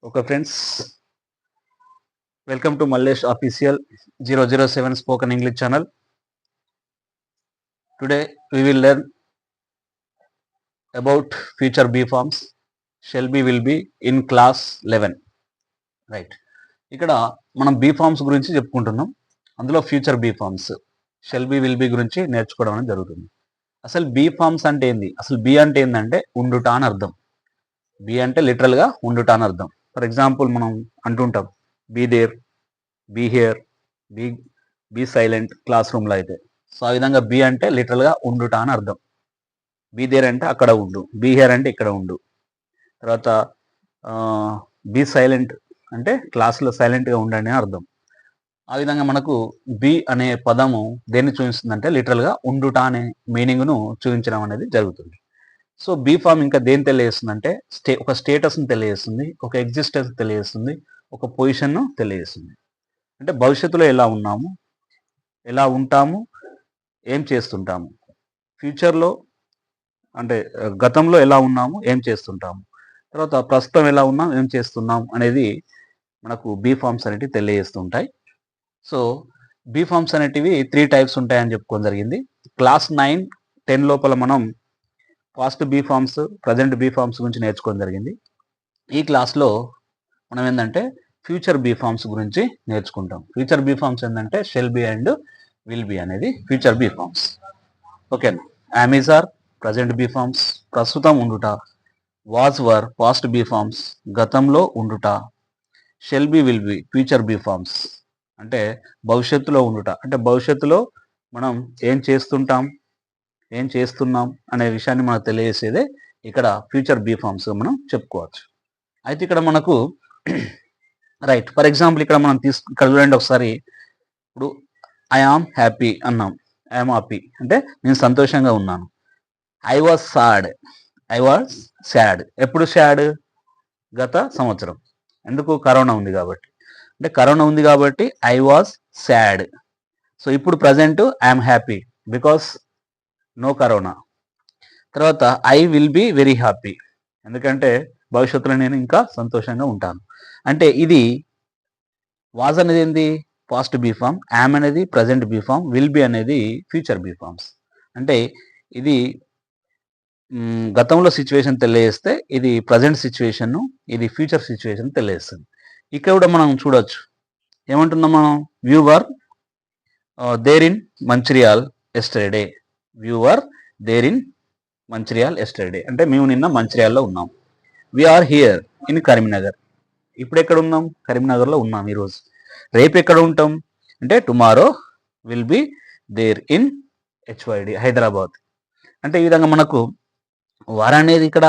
Okay friends, welcome to Mallesh Official 007 Spoken English channel. Today we will learn about future B forms. Shall be, will be in class 11. Right, ఇక్కడ మనం be forms గురించి చెప్పుకుంటున్నాం. అందులో future be forms shall be will be గురించి నేర్చుకోవడం అనేది జరుగుతుంది. అసలు బీ ఫార్మ్స్ అంటే ఏంది? అసలు బి అంటే ఏంటంటే ఉండుట అని అర్థం. బి అంటే లిటరల్గా ఉండుట అని అర్థం. ఫర్ ఎగ్జాంపుల్ మనం అంటుంటాం be there, be here, be be silent క్లాస్ రూమ్లో అయితే. సో ఆ విధంగా బీ అంటే లిటరల్గా ఉండుట అని అర్థం. బీ దేర్ అంటే అక్కడ ఉండు, బీ హియర్ అంటే ఇక్కడ ఉండు. తర్వాత బీ సైలెంట్ అంటే క్లాస్లో సైలెంట్గా ఉండండి అని అర్థం. ఆ విధంగా మనకు బి అనే పదము దేన్ని చూపిస్తుందంటే లిటరల్గా ఉండుట అనే మీనింగ్ను చూపించడం అనేది జరుగుతుంది. సో బీ ఫామ్ ఇంకా దేని తెలియజేస్తుందంటే ఒక స్టేటస్ని తెలియజేస్తుంది, ఒక ఎగ్జిస్టెన్స్ తెలియజేస్తుంది, ఒక పొజిషన్ను తెలియజేస్తుంది. అంటే భవిష్యత్తులో ఎలా ఉన్నాము, ఎలా ఉంటాము, ఏం చేస్తుంటాము, ఫ్యూచర్లో అంటే గతంలో ఎలా ఉన్నాము, ఏం చేస్తుంటాము, తర్వాత ప్రస్తుతం ఎలా ఉన్నాం, ఏం చేస్తున్నాం అనేది మనకు బీ ఫార్మ్స్ అనేటివి తెలియజేస్తుంటాయి. సో బీ ఫార్మ్స్ అనేటివి 3 టైప్స్ ఉంటాయని చెప్పుకోవడం జరిగింది. క్లాస్ 9, 10 లోపల మనం past be forms, present be forms గురించి నేర్చుకోవడం జరిగింది. ఈ క్లాస్లో మనం ఏంటంటే ఫ్యూచర్ బీ ఫార్మ్స్ గురించి నేర్చుకుంటాం. ఫ్యూచర్ బీ ఫార్మ్స్ ఏంటంటే shall be and will be అనేది ఫ్యూచర్ బీ ఫార్మ్స్. ఓకేనా? Am is are present be forms, ప్రస్తుతం ఉండుట. Was were past be forms, గతంలో ఉండుట. Shall be will be future be forms అంటే భవిష్యత్తులో ఉండుట. అంటే భవిష్యత్తులో మనం ఏం చేస్తుంటాం, ఏం చేస్తున్నాం అనే విషయాన్ని మనకు తెలియజేసేదే ఇక్కడ ఫ్యూచర్ బీ ఫార్మ్స్ మనం చెప్పుకోవచ్చు. అయితే ఇక్కడ మనకు రైట్, ఫర్ ఎగ్జాంపుల్ ఇక్కడ మనం ఇక్కడ చూడండి ఒకసారి. ఇప్పుడు ఐ ఆమ్ హ్యాపీ అన్నాం. ఐఎమ్ హ్యాపీ అంటే నేను సంతోషంగా ఉన్నాను. I was sad, I was sad. ఎప్పుడు సాడ్? గత సంవత్సరం. ఎందుకు? కరోనా ఉంది కాబట్టి. అంటే కరోనా ఉంది కాబట్టి ఐ వాజ్ సాడ్. సో ఇప్పుడు present I'm happy because no corona. తర్వాత I will be very happy, ఎందుకంటే భవిష్యత్తులో నేను ఇంకా సంతోషంగా ఉంటాను. అంటే ఇది వాజ్ అనేది ఏంది? పాస్ట్ బీ ఫామ్, యామ్ అనేది present be form, will be అనేది ఫ్యూచర్ బీ ఫామ్స్. అంటే ఇది గతంలో సిచ్యువేషన్ తెలియజేస్తే ఇది ప్రజెంట్ సిచ్యువేషన్, ఇది ఫ్యూచర్ సిచ్యువేషన్ తెలియజేస్తుంది. ఇక్కడ కూడా మనం చూడొచ్చు. ఏమంటున్నాం మనం? We were there in Mancherial yesterday. We were there in Mancherial yesterday అంటే మేము నిన్న మంచిర్యాల్లో ఉన్నాం. We are here in Karimnagar. ఇప్పుడు ఎక్కడ ఉన్నాం? కరీంనగర్లో ఉన్నాం ఈరోజు. రేపు ఎక్కడ ఉంటాం అంటే tomorrow will be there in HYD Hyderabad. అంటే ఈ విధంగా మనకు వార్ అనేది ఇక్కడ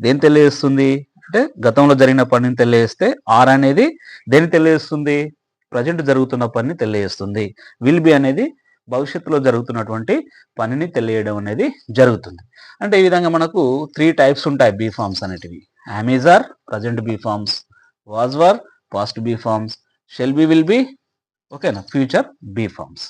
దేని తెలియజేస్తుంది అంటే గతంలో జరిగిన పనిని తెలియజేస్తే, ఆర్ అనేది దేని తెలియజేస్తుంది? ప్రజెంట్ జరుగుతున్న పనిని తెలియజేస్తుంది. విల్ బి అనేది భవిష్యత్తులో జరుగుతున్నటువంటి పనిని తెలియడం అనేది జరుగుతుంది. అంటే ఈ విధంగా మనకు 3 టైప్స్ ఉంటాయి బీ ఫార్మ్స్ అనేటివి. Am is are present be forms, was were past be forms, shall be will be ఓకేనా ఫ్యూచర్ బీ ఫార్మ్స్.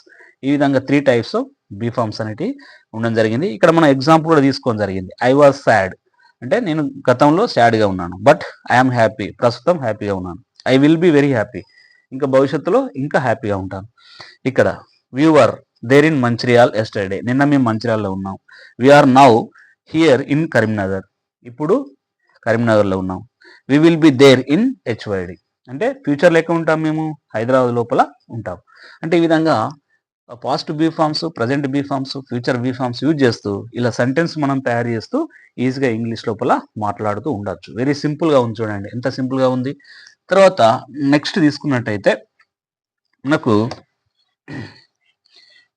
ఈ విధంగా 3 టైప్స్ ఆఫ్ బీ ఫార్మ్స్ అనేటివి ఉండడం జరిగింది. ఇక్కడ మనం ఎగ్జాంపుల్ కూడా తీసుకోవడం జరిగింది. ఐ వాజ్ సాడ్ అంటే నేను గతంలో సాడ్గా ఉన్నాను, బట్ ఐఎమ్ హ్యాపీ ప్రస్తుతం హ్యాపీగా ఉన్నాను. I will be very happy ఇంకా భవిష్యత్తులో ఇంకా హ్యాపీగా ఉంటాను. ఇక్కడ we were there in Mancherial yesterday నిన్న మేము మంచిర్యాల్లో ఉన్నాం. We are now here in Karimnagar ఇప్పుడు కరీంనగర్లో ఉన్నాం. We will be there in HYD అంటే ఫ్యూచర్ లెక్క ఉంటాం, మేము హైదరాబాద్ లోపల ఉంటాం. అంటే ఈ విధంగా past be forms, present be forms, future be forms use చేస్తూ ఇలా సెంటెన్స్ మనం తయారు చేస్తూ ఈజీగా ఇంగ్లీష్ లోపల మాట్లాడుతూ ఉండొచ్చు. వెరీ సింపుల్గా ఉంది, చూడండి ఎంత సింపుల్గా ఉంది. తర్వాత నెక్స్ట్ తీసుకున్నట్టయితే మనకు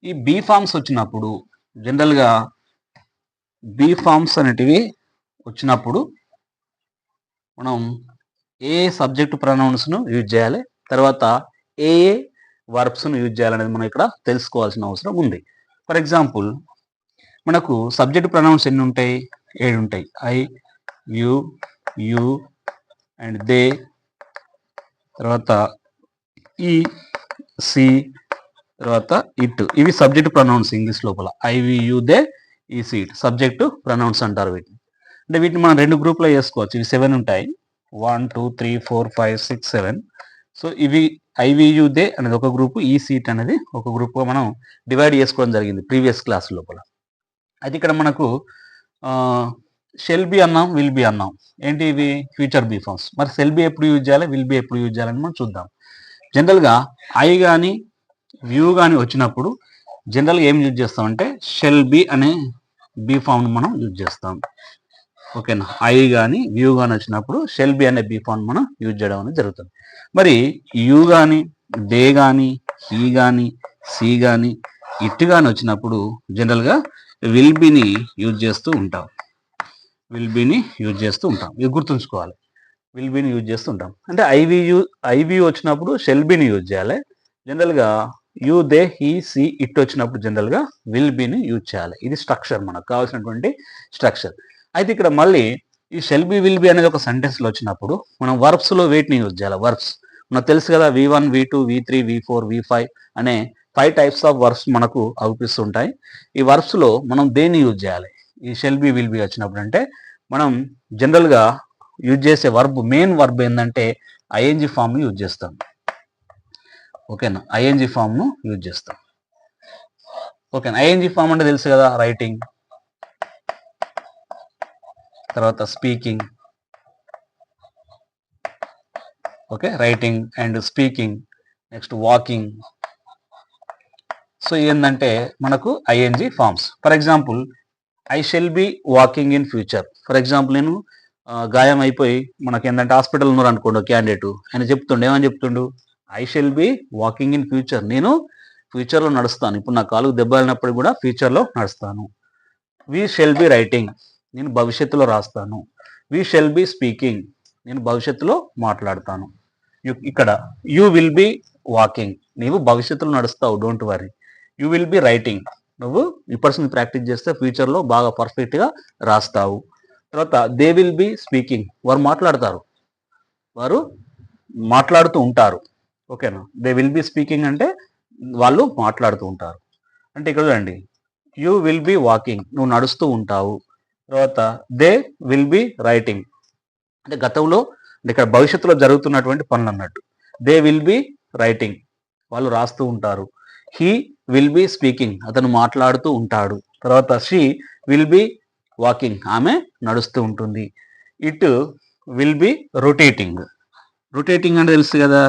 ఈ బీ ఫార్మ్స్ వచ్చినప్పుడు జనరల్గా బీ ఫార్మ్స్ అనేటివి వచ్చినప్పుడు మనం ఏ సబ్జెక్ట్ ప్రొనౌన్స్ను యూజ్ చేయాలి, తర్వాత ఏ వర్బ్స్ను యూజ్ చేయాలనేది మనం ఇక్కడ తెలుసుకోవాల్సిన అవసరం ఉంది. ఫర్ ఎగ్జాంపుల్ మనకు సబ్జెక్ట్ ప్రొనౌన్స్ ఎన్ని ఉంటాయి? 7 ఉంటాయి. ఐ, యు అండ్ దే, తర్వాత ఈ, సి, తర్వాత ఇట్. ఇవి సబ్జెక్ట్ ప్రొనౌన్స్ ఇంగ్లీష్ లోపల. ఐ, వి, యు, దే, ఈ, సి, ఇట్ సబ్జెక్ట్ ప్రొనౌన్స్ అంటారు వీటిని. అంటే వీటిని మనం 2 గ్రూప్లో చేసుకోవచ్చు. ఇవి 7 ఉంటాయి. 1 2 3 4 5 6 7. సో ఇవి ఐవియు దే అనేది ఒక గ్రూప్, ఈ సీట్ అనేది ఒక గ్రూప్గా మనం డివైడ్ చేసుకోవడం జరిగింది ప్రీవియస్ క్లాస్ లోపల. అయితే ఇక్కడ మనకు షెల్ బి అన్నాం, విల్ బి అన్నాం. ఏంటి ఇవి? Future be forms. మరి షెల్ బి ఎప్పుడు యూజ్ చేయాలి, విల్ బి ఎప్పుడు యూజ్ చేయాలని మనం చూద్దాం. జనరల్గా ఐ కానీ వ్యూ కానీ వచ్చినప్పుడు జనరల్గా ఏం యూజ్ చేస్తామంటే షెల్ బి అనే బీ ఫామ్ మనం యూజ్ చేస్తాం. ఓకేనా? ఐ కానీ వ్యూ కానీ వచ్చినప్పుడు షెల్ బి అనే బీ ఫామ్ మనం యూజ్ చేయడం అనేది జరుగుతుంది. మరి యూ కానీ, దే కానీ, హీ కానీ, సి కానీ, ఇట్ కానీ వచ్చినప్పుడు జనరల్గా విల్ బిని యూజ్ చేస్తూ ఉంటాం. విల్ బిని యూజ్ చేస్తూ ఉంటాం. ఇది గుర్తుంచుకోవాలి. విల్ బిని యూజ్ చేస్తూ ఉంటాం. అంటే ఐవి వచ్చినప్పుడు షెల్ బిని యూజ్ చేయాలి. జనరల్గా you, they, he, she, it వచ్చినప్పుడు జనరల్గా విల్ బిని యూజ్ చేయాలి. ఇది స్ట్రక్చర్, మనకు కావాల్సినటువంటి స్ట్రక్చర్. అయితే ఇక్కడ మళ్ళీ ఈ షెల్ బి, విల్ బి అనేది ఒక సెంటెన్స్లో వచ్చినప్పుడు మనం వర్బ్స్లో వేటిని యూజ్ చేయాలి? వర్బ్స్ మనకు తెలుసు కదా, V1, V2, V3, V4, V5 అనే 5 టైప్స్ ఆఫ్ వర్బ్స్ మనకు అవుపిస్తుంటాయి. ఈ వర్బ్స్లో మనం దేన్ని యూజ్ చేయాలి ఈ షెల్ బి, విల్ బి వచ్చినప్పుడు? అంటే మనం జనరల్గా యూజ్ చేసే వర్బ్, మెయిన్ వర్బ్ ఏంటంటే ఐఎన్జి ఫామ్ని యూజ్ చేస్తాం. ఓకేనా? ఐఎన్జి ఫామ్ను యూజ్ చేస్తాం. ఓకేనా? ఐఎన్జి ఫామ్ అంటే తెలుసు కదా, రైటింగ్, తర్వాత speaking. Okay, writing and speaking, next walking. So ఏంటంటే మనకు ING forms. For example I shall be walking in future. ఫర్ ఎగ్జాంపుల్ నేను గాయం అయిపోయి మనకి ఏంటంటే హాస్పిటల్ ఉన్నారు అనుకోండి క్యాండిడేట్, ఆయన చెప్తుండే, ఏమని చెప్తుండు? I shall be walking in future. నేను ఫ్యూచర్లో నడుస్తాను. ఇప్పుడు నా కాలుకు దెబ్బ వెళ్ళినప్పుడు కూడా ఫ్యూచర్లో నడుస్తాను. We shall be writing. నేను భవిష్యత్తులో రాస్తాను. We shall be speaking. నేను భవిష్యత్తులో మాట్లాడతాను. ఇక్కడ యూ విల్ బి వాకింగ్. నీవు భవిష్యత్తులో నడుస్తావు, don't worry. You will be writing. నువ్వు ఇప్పటి ప్రాక్టీస్ చేస్తే ఫ్యూచర్లో బాగా పర్ఫెక్ట్గా రాస్తావు. తర్వాత దే విల్ బి స్పీకింగ్. వారు మాట్లాడతారు, వారు మాట్లాడుతూ ఉంటారు. ఓకేనా? దే విల్ బి స్పీకింగ్ అంటే వాళ్ళు మాట్లాడుతూ ఉంటారు. అంటే ఇక్కడ చూడండి, యూ విల్ బి వాకింగ్, నువ్వు నడుస్తూ ఉంటావు. తర్వాత దే విల్ బి రైటింగ్ అంటే గతంలో, ఇక్కడ భవిష్యత్తులో జరుగుతున్నటువంటి పనులు అన్నట్టు. దే విల్ బి రైటింగ్, వాళ్ళు రాస్తూ ఉంటారు. హీ విల్ బి స్పీకింగ్, అతను మాట్లాడుతూ ఉంటాడు. తర్వాత షీ విల్ బి వాకింగ్, ఆమె నడుస్తూ ఉంటుంది. It will be rotating. Rotating అంటే తెలుసు కదా,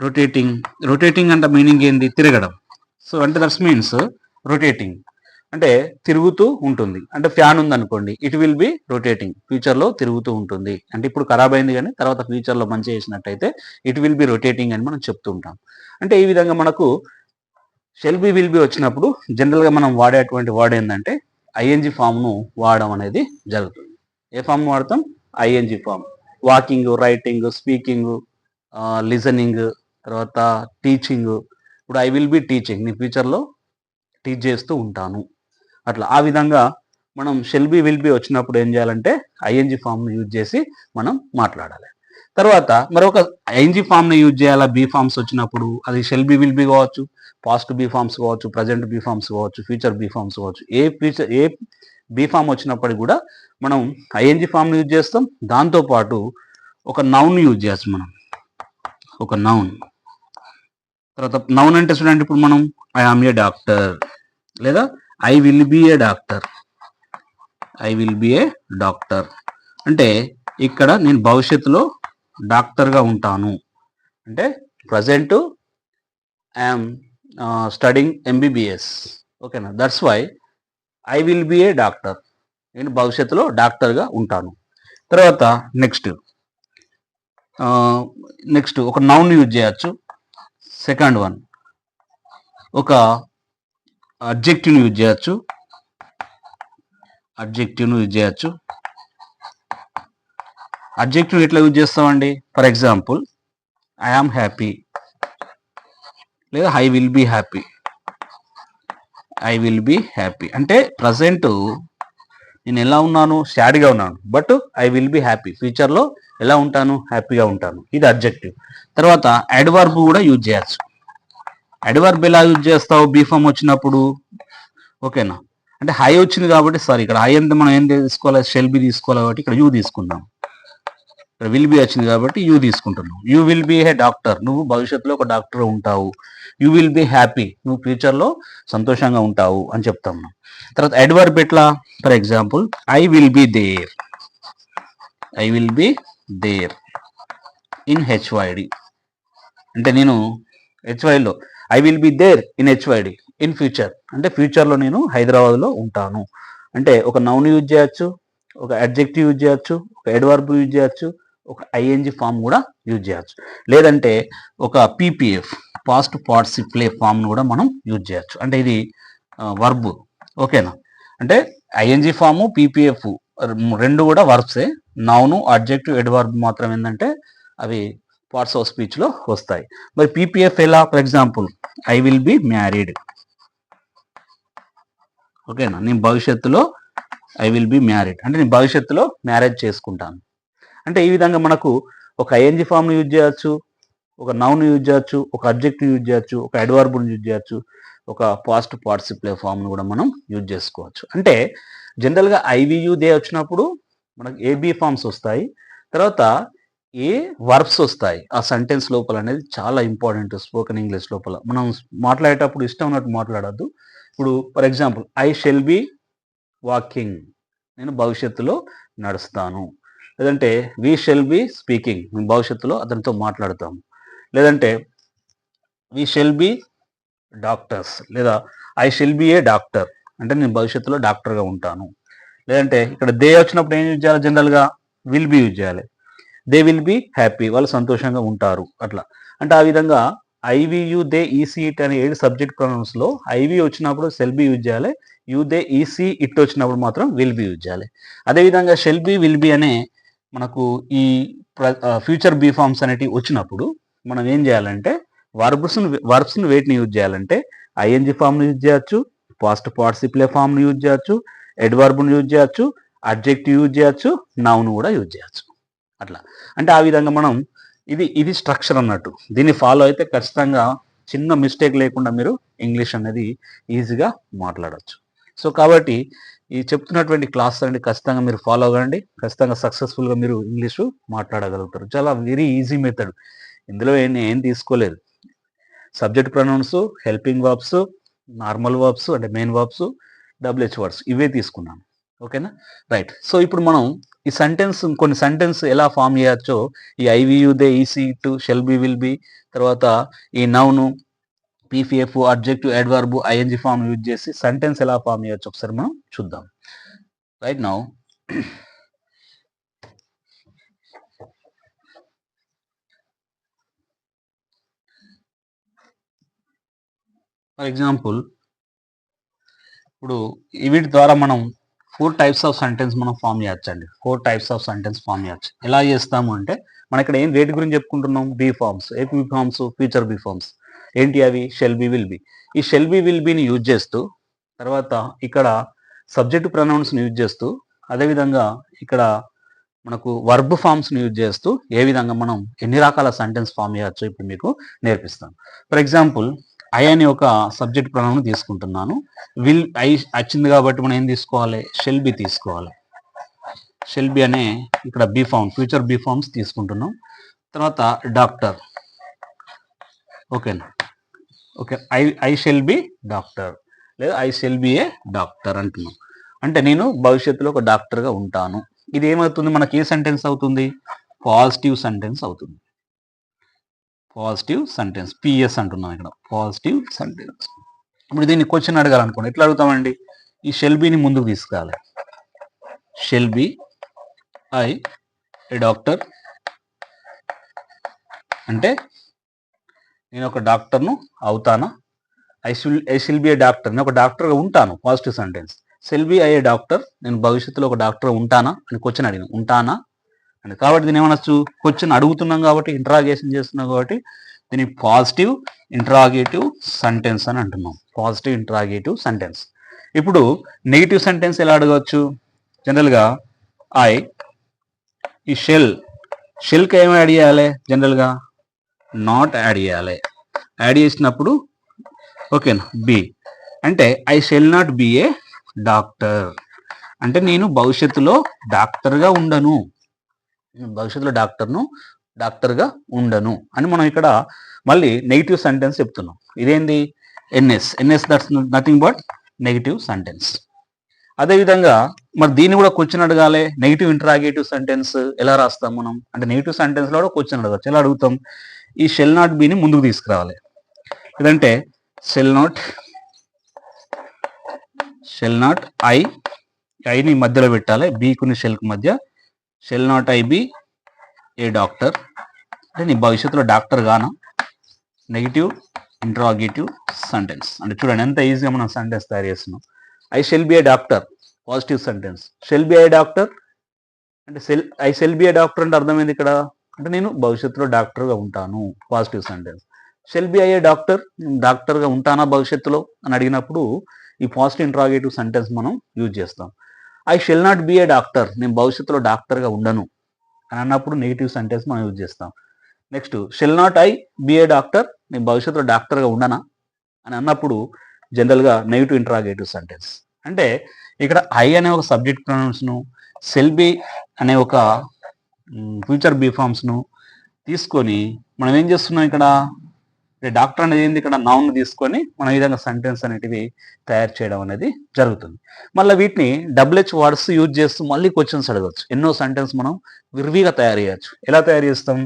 రొటేటింగ్. రొటేటింగ్ అంటే మీనింగ్ ఏంది? తిరగడం. సో అంటే దట్స్ మీన్స్ రొటేటింగ్ అంటే తిరుగుతూ ఉంటుంది. అంటే ఫ్యాన్ ఉంది అనుకోండి, ఇట్ విల్ బి రొటేటింగ్, ఫ్యూచర్లో తిరుగుతూ ఉంటుంది. అంటే ఇప్పుడు ఖరాబ్ అయింది కానీ తర్వాత ఫ్యూచర్లో మంచి చేసినట్టయితే ఇట్ విల్ బి రొటేటింగ్ అని మనం చెప్తూ ఉంటాం. అంటే ఈ విధంగా మనకు షెల్ బి, విల్ బి వచ్చినప్పుడు జనరల్గా మనం వాడేటువంటి వర్డ్ ఏంటంటే ఐఎన్జి ఫామ్ను వాడడం అనేది జరుగుతుంది. ఏ ఫామ్ వాడతాం? ING form. Walking, writing, speaking, listening, తర్వాత టీచింగ్. ఇప్పుడు ఐ విల్ బి టీచింగ్, నేను ఫ్యూచర్లో టీచ్ చేస్తూ ఉంటాను. అట్లా ఆ విధంగా మనం షెల్ బి, విల్ బి వచ్చినప్పుడు ఏం చేయాలంటే ఐఎన్జి ఫామ్ను యూజ్ చేసి మనం మాట్లాడాలి. తర్వాత మరొక ఐఎన్జి ఫామ్ని యూజ్ చేయాలా బీ ఫామ్స్ వచ్చినప్పుడు? అది షెల్ బి, విల్ బి కావచ్చు, పాస్ట్ బీ ఫామ్స్ కావచ్చు, ప్రజెంట్ బీ ఫామ్స్ కావచ్చు, ఫ్యూచర్ బీ ఫామ్స్ కావచ్చు. ఏ బీ ఫామ్ వచ్చినప్పటికీ కూడా మనం ఐఎన్జి ఫామ్ని యూజ్ చేస్తాం. దాంతోపాటు ఒక నౌన్ యూజ్ చేస్తాం మనం, ఒక నౌన్. తర్వాత నౌన్ అంటే చూడండి, ఇప్పుడు మనం ఐ ఆమ్ ఏ డాక్టర్, లేదా I will be a doctor. I will be a doctor అంటే ఇక్కడ నేను భవిష్యత్తులో డాక్టర్గా ఉంటాను. అంటే ప్రజెంట్ ఐఎమ్ స్టడింగ్ ఎంబీబీఎస్. ఓకేనా? That's why I will be a doctor, నేను భవిష్యత్తులో డాక్టర్గా ఉంటాను. తర్వాత నెక్స్ట్ ఒక నౌన్ యూజ్ చేయొచ్చు. సెకండ్ వన్ ఒక అడ్జెక్టివ్ని యూజ్ చేయొచ్చు. అడ్జెక్టివ్ ఎట్లా యూజ్ చేస్తామండి? For example I am happy, లేదా I will be happy. I will be happy అంటే ప్రజెంట్ నేను ఎలా ఉన్నాను? సాడ్గా ఉన్నాను, but I will be happy, ఫ్యూచర్లో ఎలా ఉంటాను? హ్యాపీగా ఉంటాను. ఇది అడ్జెక్టివ్. తర్వాత అడ్వర్బ్ కూడా యూజ్ చేయొచ్చు. అడ్వర్బ్ ఎలా యూజ్ చేస్తావు బీ ఫామ్ వచ్చినప్పుడు? ఓకేనా? అంటే హై వచ్చింది కాబట్టి, సారీ ఇక్కడ హై అంటే మనం ఏం తీసుకోవాలి? షెల్ బి తీసుకోవాలి కాబట్టి ఇక్కడ యూ తీసుకుందాం. విల్ బి వచ్చింది కాబట్టి యూ తీసుకుంటున్నావు. You will be a doctor, నువ్వు భవిష్యత్తులో ఒక డాక్టర్ ఉంటావు. యూ విల్ బి హ్యాపీ, నువ్వు ఫ్యూచర్లో సంతోషంగా ఉంటావు అని చెప్తాం. తర్వాత అడ్వర్బ్ ఎట్లా? For example I will be there, I will be there in HYD, అంటే నేను హెచ్వైలో I will be there in HYD in future, అంటే ఫ్యూచర్లో నేను హైదరాబాద్లో ఉంటాను. అంటే ఒక నౌన్ యూజ్ చేయొచ్చు, ఒక అడ్జెక్టివ్ యూజ్ చేయొచ్చు, ఒక అడ్వర్బ్ యూజ్ చేయొచ్చు, ఒక ఐఎన్జి ఫామ్ కూడా యూజ్ చేయొచ్చు. లేదంటే ఒక పీపీఎఫ్ పాస్ట్ పార్టిసిప్లే ఫామ్ను కూడా మనం యూజ్ చేయొచ్చు. అంటే ఇది వర్బ్, ఓకేనా? అంటే ఐఎన్జి ఫాము పీపీఎఫ్ రెండు కూడా వర్బ్సే. నౌను అడ్జెక్టివ్ అడ్వర్బ్ మాత్రం ఏంటంటే అవి పార్ట్స్ ఆఫ్ స్పీచ్లో వస్తాయి. మరి పీపీఎఫ్ ఎలా? For example I will be married, ఓకేనా? నేను భవిష్యత్తులో ఐ విల్ బి మ్యారీడ్ అంటే నేను భవిష్యత్తులో మ్యారేజ్ చేసుకుంటాను. అంటే ఈ విధంగా మనకు ఒక ఐఎన్జి ఫామ్ను యూజ్ చేయొచ్చు, ఒక నౌన్ యూజ్ చేయొచ్చు, ఒక అబ్జెక్టివ్ యూజ్ చేయొచ్చు, ఒక అడ్వర్బ్ను యూజ్ చేయొచ్చు, ఒక పాస్ట్ పార్టిసిప్లే ఫామ్ను కూడా మనం యూజ్ చేసుకోవచ్చు. అంటే జనరల్గా ఐవియు దే వచ్చినప్పుడు మనకు ఏబి ఫామ్స్ వస్తాయి, తర్వాత ఏ వర్బ్స్ వస్తాయి ఆ సెంటెన్స్ లోపల అనేది చాలా ఇంపార్టెంట్. స్పోకెన్ ఇంగ్లీష్ లోపల మనం మాట్లాడేటప్పుడు ఇష్టం ఉన్నట్టు మాట్లాడద్దు. ఇప్పుడు for example I shall be walking, నేను భవిష్యత్తులో నడుస్తాను. లేదంటే వీ షెల్ బి స్పీకింగ్, మేము భవిష్యత్తులో అతనితో మాట్లాడతాము. లేదంటే వీ షెల్ బి డాక్టర్స్, లేదా I shall be a doctor అంటే నేను భవిష్యత్తులో డాక్టర్గా ఉంటాను. లేదంటే ఇక్కడ దే వచ్చినప్పుడు ఏం యూజ్ చేయాలి? జనరల్గా విల్ బి యూజ్ చేయాలి. దే విల్ బి హ్యాపీ, వాళ్ళు సంతోషంగా ఉంటారు అట్లా. అంటే ఆ విధంగా ఐవియు దే ఈసీ ఇట్ అనే 7 సబ్జెక్ట్ ప్రొనౌన్స్లో ఐవి వచ్చినప్పుడు షెల్ బి యూజ్ చేయాలి, యూ దే ఈసీ ఇట్ వచ్చినప్పుడు మాత్రం విల్ బి యూజ్ చేయాలి. అదేవిధంగా షెల్ బి విల్ బి అనే మనకు ఈ ఫ్యూచర్ బీ ఫార్మ్స్ అనేటివి వచ్చినప్పుడు మనం ఏం చేయాలంటే వర్బ్స్ని వేటిని యూజ్ చేయాలంటే ఐఎన్జి ఫామ్ను యూజ్ చేయొచ్చు, పాస్ట్ పార్టిసిప్లే ఫామ్ను యూజ్ చేయొచ్చు, అడ్వర్బ్ను యూజ్ చేయొచ్చు, అడ్జెక్టివ్ యూజ్ చేయొచ్చు, నౌన్ కూడా యూజ్ చేయొచ్చు అట్లా. అంటే ఆ విధంగా మనం ఇది స్ట్రక్చర్ అన్నట్టు. దీన్ని ఫాలో అయితే ఖచ్చితంగా చిన్న మిస్టేక్ లేకుండా మీరు ఇంగ్లీష్ అనేది ఈజీగా మాట్లాడవచ్చు. సో కాబట్టి ఈ చెప్తున్నటువంటి క్లాస్ అనేది ఖచ్చితంగా మీరు ఫాలో అవ్వండి, ఖచ్చితంగా సక్సెస్ఫుల్గా మీరు ఇంగ్లీషు మాట్లాడగలుగుతారు. చాలా వెరీ ఈజీ మెథడ్, ఇందులో ఏం తీసుకోలేదు. Subject pronouns, helping verbs, normal verbs అంటే మెయిన్ వర్బ్స్, డబ్ల్యూహెచ్ వర్డ్స్ ఇవే తీసుకున్నాను. ఓకేనా? రైట్. సో ఇప్పుడు మనం ఈ కొన్ని సెంటెన్స్ ఎలా ఫామ్ చేయొచ్చో ఈ I we you they he she to shall be will be తర్వాత ఈ నౌను PPF adjective adverb ING form use చేసి సెంటెన్స్ ఎలా ఫామ్ చేయొచ్చు ఒకసారి మనం చూద్దాం. రైట్ నౌ ఫర్ ఎగ్జాంపుల్ ఇప్పుడు వీటి ద్వారా మనం 4 టైప్స్ ఆఫ్ సెంటెన్స్ మనం ఫామ్ చేయొచ్చండి. 4 టైప్స్ ఆఫ్ సెంటెన్స్ ఫామ్ చేయొచ్చు. ఎలా చేస్తాము అంటే మనం ఇక్కడ వేటి గురించి చెప్పుకుంటున్నాం? Be forms, AP forms, future be forms. ఏంటి అవి? Shall be will be. ఈ షెల్ బి విల్ బిని యూజ్ చేస్తూ తర్వాత ఇక్కడ సబ్జెక్ట్ ప్రొనౌన్స్ని యూజ్ చేస్తూ అదేవిధంగా ఇక్కడ మనకు వర్బ్ ఫార్మ్స్ని యూజ్ చేస్తూ ఏ విధంగా మనం ఎన్ని రకాల సెంటెన్స్ ఫామ్ చేయొచ్చో ఇప్పుడు మీకు నేర్పిస్తాను. ఫర్ ఎగ్జాంపుల్ ఐ అనే ఒక సబ్జెక్ట్ ప్రొనౌన్ తీసుకుంటున్నాను. విల్ ఐ వచ్చింది కాబట్టి మనం ఏం తీసుకోవాలి? షెల్ బి తీసుకోవాలి. షెల్ బి అనే ఇక్కడ be form, future be forms తీసుకుంటున్నాం. తర్వాత డాక్టర్, ఓకేనా? Okay, I shall be doctor లేదా I shall be a doctor అంటున్నాం. అంటే నేను భవిష్యత్తులో ఒక డాక్టర్గా ఉంటాను. ఇది ఏమవుతుంది? మనకి ఏ సెంటెన్స్ అవుతుంది? పాజిటివ్ సెంటెన్స్ అవుతుంది. పాజిటివ్ సెంటెన్స్, పిఎస్ అంటున్నాం ఇక్కడ, పాజిటివ్ సెంటెన్స్. ఇప్పుడు దీన్ని క్వశ్చన్ అడగాలనుకోండి, ఎట్లా అడుగుతామండి? ఈ షెల్ బిని ముందుకు తీసుకురావాలి. Shall be I a doctor అంటే నేను ఒక డాక్టర్ను అవుతానా? I shall be a doctor, నేను ఒక డాక్టర్గా ఉంటాను, positive sentence. Shall be I a doctor, నేను భవిష్యత్తులో ఒక డాక్టర్ ఉంటానా అని క్వశ్చన్ అడిగిన, ఉంటానా అని. కాబట్టి దీని ఏమనొచ్చు? క్వశ్చన్ అడుగుతున్నాం కాబట్టి, ఇంట్రాగేషన్ చేస్తున్నాం కాబట్టి దీన్ని పాజిటివ్ ఇంట్రాగేటివ్ సెంటెన్స్ అని అంటున్నాం. Positive interrogative sentence. ఇప్పుడు నెగిటివ్ సెంటెన్స్ ఎలా అడగవచ్చు? జనరల్గా ఈ షెల్కి ఏమి యాడ్ చేయాలి? జనరల్గా నాట్ యాడ్ చేయాలి. యాడ్ చేసినప్పుడు ఓకేనా, బి అంటే I shall not be a doctor అంటే నేను భవిష్యత్తులో డాక్టర్గా ఉండను. భవిష్యత్తులో డాక్టర్గా ఉండను అని మనం ఇక్కడ మళ్ళీ నెగిటివ్ సెంటెన్స్ చెప్తున్నాం. ఇదేంది ఎన్ఎస్ that's nothing but negative sentence. అదేవిధంగా మరి దీన్ని కూడా క్వశ్చన్ అడగాలి. నెగిటివ్ ఇంటరాగేటివ్ సెంటెన్స్ ఎలా రాస్తాం మనం అంటే నెగిటివ్ సెంటెన్స్లో కూడా క్వశ్చన్ అడగచ్చు. ఎలా అడుగుతాం? ఈ షెల్ నాట్ బిని ముందుకు తీసుకురావాలి. లేదంటే షెల్ నాట్ ఐని మధ్యలో పెట్టాలి. బీకుని షెల్కి మధ్య. Shall not I be a doctor అంటే నీ భవిష్యత్తులో డాక్టర్ గానా? Negative interrogative sentence. అంటే చూడండి ఎంత ఈజీగా మనం సెంటెన్స్ తయారు చేస్తున్నాం. I shall be a doctor positive sentence. Shall be a doctor అంటే I shall be a doctor అంటే అర్థమైంది ఇక్కడ అంటే నేను భవిష్యత్తులో డాక్టర్గా ఉంటాను పాజిటివ్ సెంటెన్స్. షెల్ బి అయ్యే డాక్టర్గా ఉంటానా భవిష్యత్తులో అని అడిగినప్పుడు ఈ పాజిటివ్ ఇంటరాగేటివ్ సెంటెన్స్ మనం యూజ్ చేస్తాం. I shall not be a doctor నేను భవిష్యత్తులో డాక్టర్గా ఉండను అని అన్నప్పుడు నెగిటివ్ సెంటెన్స్ మనం యూజ్ చేస్తాం. Next shell not I be a doctor నేను భవిష్యత్తులో డాక్టర్గా ఉండనా అని అన్నప్పుడు జనరల్గా నెగిటివ్ ఇంటరాగేటివ్ సెంటెన్స్. అంటే ఇక్కడ ఐ అనే ఒక సబ్జెక్ట్ ప్రొనౌన్స్ను, షెల్ బి అనే ఒక ఫ్యూచర్ బీ ఫార్మ్స్ను తీసుకొని మనం ఏం చేస్తున్నాం ఇక్కడ డాక్టర్ అనేది ఏంది ఇక్కడ నౌన్ తీసుకొని మనం ఈ విధంగా సెంటెన్స్ అనేటివి తయారు చేయడం అనేది జరుగుతుంది. మళ్ళీ వీటిని డబ్ల్యూహెచ్ వర్డ్స్ యూజ్ చేస్తూ మళ్ళీ క్వశ్చన్స్ అడగవచ్చు. ఎన్నో సెంటెన్స్ మనం విరివిగా తయారు చేయొచ్చు. ఎలా తయారు చేస్తాం?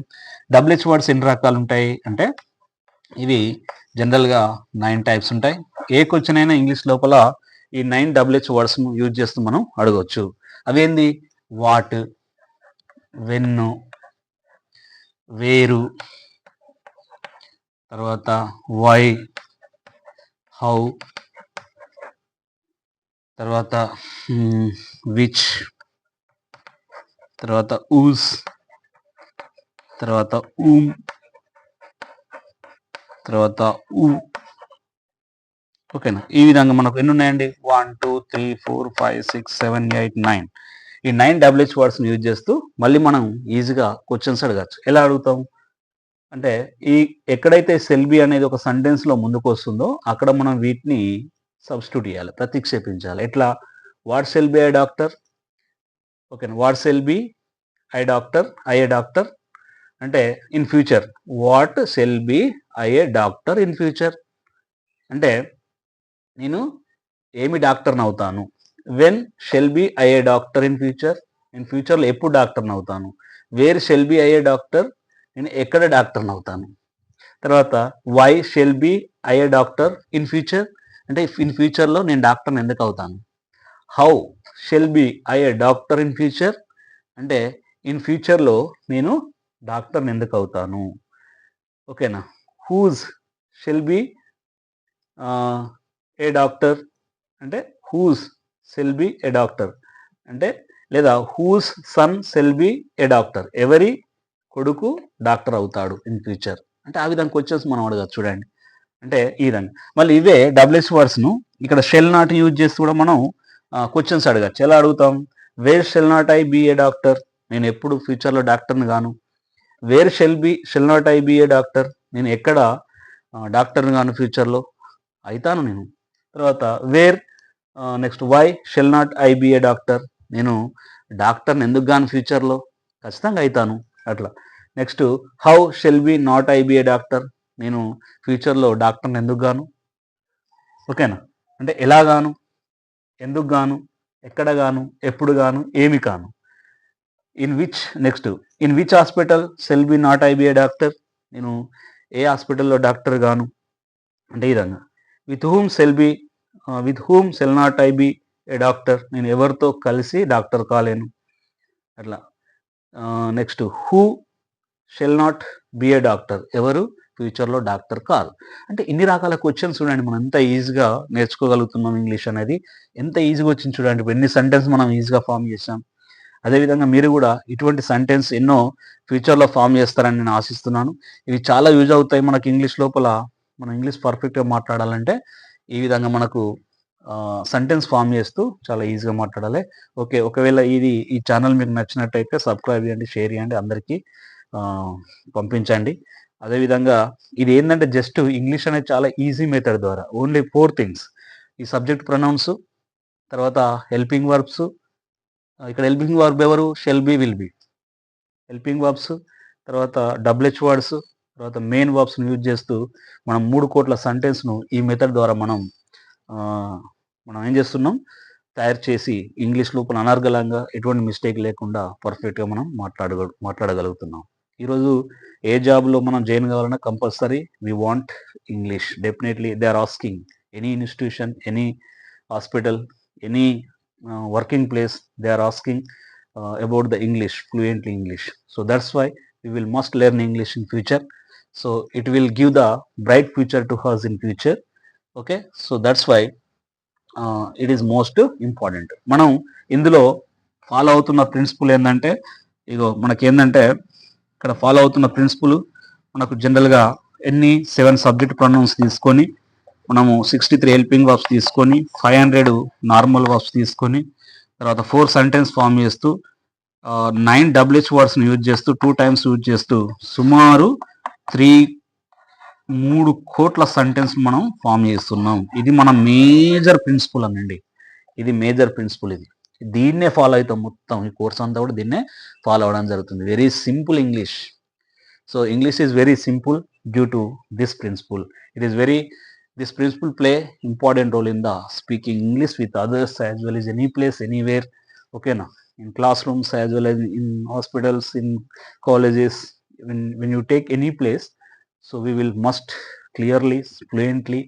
డబ్ల్యూహెచ్ వర్డ్స్ ఎన్ని రకాలు ఉంటాయి అంటే ఇవి జనరల్గా 9 టైప్స్ ఉంటాయి. ఏ క్వశ్చన్ అయినా ఇంగ్లీష్ లోపల ఈ 9 డబ్ల్యూహెచ్ వర్డ్స్ యూజ్ చేస్తూ మనం అడగవచ్చు. అవేంది? వాట్, వెన్ను, వేరు, తర్వాత వై, హౌ, తర్వాత విచ్, తర్వాత ఊస్, తర్వాత ఊమ్, తర్వాత ఊ. ఓకేనా? ఈ విధంగా మనకు ఎన్ని ఉన్నాయండి? 1 2 3 4 5 6 7 8 9. ఈ 9 డబ్ల్యూహెచ్ వర్డ్స్ని యూజ్ చేస్తూ మళ్ళీ మనం ఈజీగా క్వశ్చన్స్ అడగచ్చు. ఎలా అడుగుతాం అంటే ఎక్కడైతే షెల్ బి అనేది ఒక సెంటెన్స్లో ముందుకు వస్తుందో అక్కడ మనం వీటిని సబ్స్టిట్యూట్ చేయాలి, ప్రతిక్షేపించాలి. ఎట్లా? What shall be I doctor. ఓకేనా? What shall be I doctor, I a doctor అంటే in future. What shall be I a doctor in future అంటే నేను ఏమి డాక్టర్ని అవుతాను. When shall be I a doctor in future నేను ఫ్యూచర్లో ఎప్పుడు డాక్టర్ని అవుతాను. Where shall be I a doctor నేను ఎక్కడ డాక్టర్ని అవుతాను. తర్వాత why shall be I a doctor in future అంటే ఇన్ ఫ్యూచర్లో నేను డాక్టర్ని ఎందుకు అవుతాను. How shall be I a doctor in future అంటే ఇన్ ఫ్యూచర్లో నేను డాక్టర్ని ఎందుకు అవుతాను. ఓకేనా? Whose shall be a doctor అంటే whose shall be a doctor అంటే లేదా whose son shall be a doctor ఎవరి కొడుకు డాక్టర్ అవుతాడు ఇన్ ఫ్యూచర్ అంటే ఆ విధంగా క్వశ్చన్స్ మనం అడగచ్చు. చూడండి అంటే ఈ విధంగా. మళ్ళీ ఇవే డబ్ల్యూహెచ్ వర్డ్స్ను ఇక్కడ షెల్ నాట్ యూజ్ చేసి కూడా మనం క్వశ్చన్స్ అడగచ్చు. ఎలా అడుగుతాం? Where shall not I be a doctor నేను ఎప్పుడు ఫ్యూచర్లో డాక్టర్ని గాను. Where shall not I be a doctor నేను ఎక్కడ డాక్టర్ని గాను ఫ్యూచర్లో అవుతాను నేను. తర్వాత where next why shall not I be a doctor నేను డాక్టర్ని ఎందుకు గాను ఫ్యూచర్లో ఖచ్చితంగా అవుతాను అట్లా. Next how shall be not I be a doctor నేను ఫ్యూచర్లో డాక్టర్ని ఎందుకు గాను. ఓకేనా? అంటే ఎలా గాను, ఎందుకు గాను, ఎక్కడ గాను, ఎప్పుడు గాను, ఏమి కాను. In which hospital shell be not I be a doctor నేను ఏ హాస్పిటల్లో డాక్టర్ గాను అంటే ఈ విధంగా. With whom shell not I be a doctor నేను ఎవరితో కలిసి డాక్టర్ కాలేను అట్లా. Next who shall not be a doctor ఎవరు ఫ్యూచర్లో డాక్టర్ కాదు. అంటే ఇన్ని రకాల క్వశ్చన్స్ చూడండి మనం ఎంత ఈజీగా నేర్చుకోగలుగుతున్నాం ఇంగ్లీష్ అనేది. ఎంత ఈజీగా వచ్చింది చూడండి. ఎన్ని సెంటెన్స్ మనం ఈజీగా ఫామ్ చేసాం. అదేవిధంగా మీరు కూడా ఇటువంటి సెంటెన్స్ ఎన్నో ఫ్యూచర్లో ఫామ్ చేస్తారని నేను ఆశిస్తున్నాను. ఇవి చాలా యూజ్ అవుతాయి మనకి ఇంగ్లీష్ లోపల. మనం ఇంగ్లీష్ పర్ఫెక్ట్గా మాట్లాడాలంటే ఈ విధంగా మనకు సెంటెన్స్ ఫామ్ చేస్తూ చాలా ఈజీగా మాట్లాడాలి. ఓకే, ఒకవేళ ఈ ఛానల్ మీకు నచ్చినట్టయితే సబ్స్క్రైబ్ చేయండి, షేర్ చేయండి, అందరికీ పంపించండి. అదేవిధంగా ఇది ఏంటంటే జస్ట్ ఇంగ్లీష్ అనేది చాలా ఈజీ మెథడ్ ద్వారా ఓన్లీ 4 థింగ్స్. ఈ సబ్జెక్ట్ ప్రొనౌన్స్, తర్వాత హెల్పింగ్ వర్బ్స్. ఇక్కడ హెల్పింగ్ వర్బ్ ఎవరు? Shell be, will B. Helping verbs, తర్వాత డబ్ల్యూహెచ్ వర్డ్స్, తర్వాత మెయిన్ వర్బ్స్ని యూజ్ చేస్తూ మనం 3 కోట్ల సెంటెన్స్ను ఈ మెథడ్ ద్వారా ఆ, మనం ఏం చేస్తున్నాం, తయారు చేసి ఇంగ్లీష్ లోపల అనర్గళంగా ఎటువంటి మిస్టేక్ లేకుండా పర్ఫెక్ట్గా మనం మాట్లాడగలుగుతున్నాం. ఈరోజు ఏ జాబ్లో మనం జాయిన్ కావాలన్నా compulsory we want English. Definitely they are asking any institution, any hospital, any working place, they are asking about the English, fluently English. So that's why we will must learn English in future. So it will give the bright future to us in future. Okay, so that's why it is most important. మనం ఇందులో follow అవుతున్న principal ఏంటంటే, ఇగో మనకేందంటే ఇక్కడ follow అవుతున్న principal మనకు జనరల్గా 7 subject pronouns తీసుకొని, మనము 63 హెల్పింగ్ వర్బ్స్ తీసుకొని, 500 నార్మల్ వర్బ్స్ తీసుకొని, తర్వాత 4 సెంటెన్స్ ఫామ్ చేస్తూ 9 డబ్ల్యూహెచ్ వర్డ్స్ని యూజ్ చేస్తూ 2 టైమ్స్ యూజ్ చేస్తూ సుమారు 3 కోట్ల సెంటెన్స్ మనం ఫామ్ చేస్తున్నాం. ఇది మన మేజర్ ప్రిన్సిపల్ అనండి. ఇది మేజర్ ప్రిన్సిపల్. దీన్నే ఫాలో అవుతాం. మొత్తం ఈ కోర్స్ అంతా కూడా దీన్నే ఫాలో అవ్వడం జరుగుతుంది. Very simple English. So English is very simple due to this principle. It is very, this principle play important role in the speaking English with others as well as any place, anywhere. Okay na, in classrooms as well as in hospitals, in colleges, when you take any place, so we will must clearly, fluently,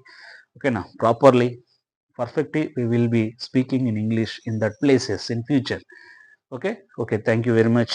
okay na, properly, perfectly we will be speaking in English in that places in future. Okay, thank you very much.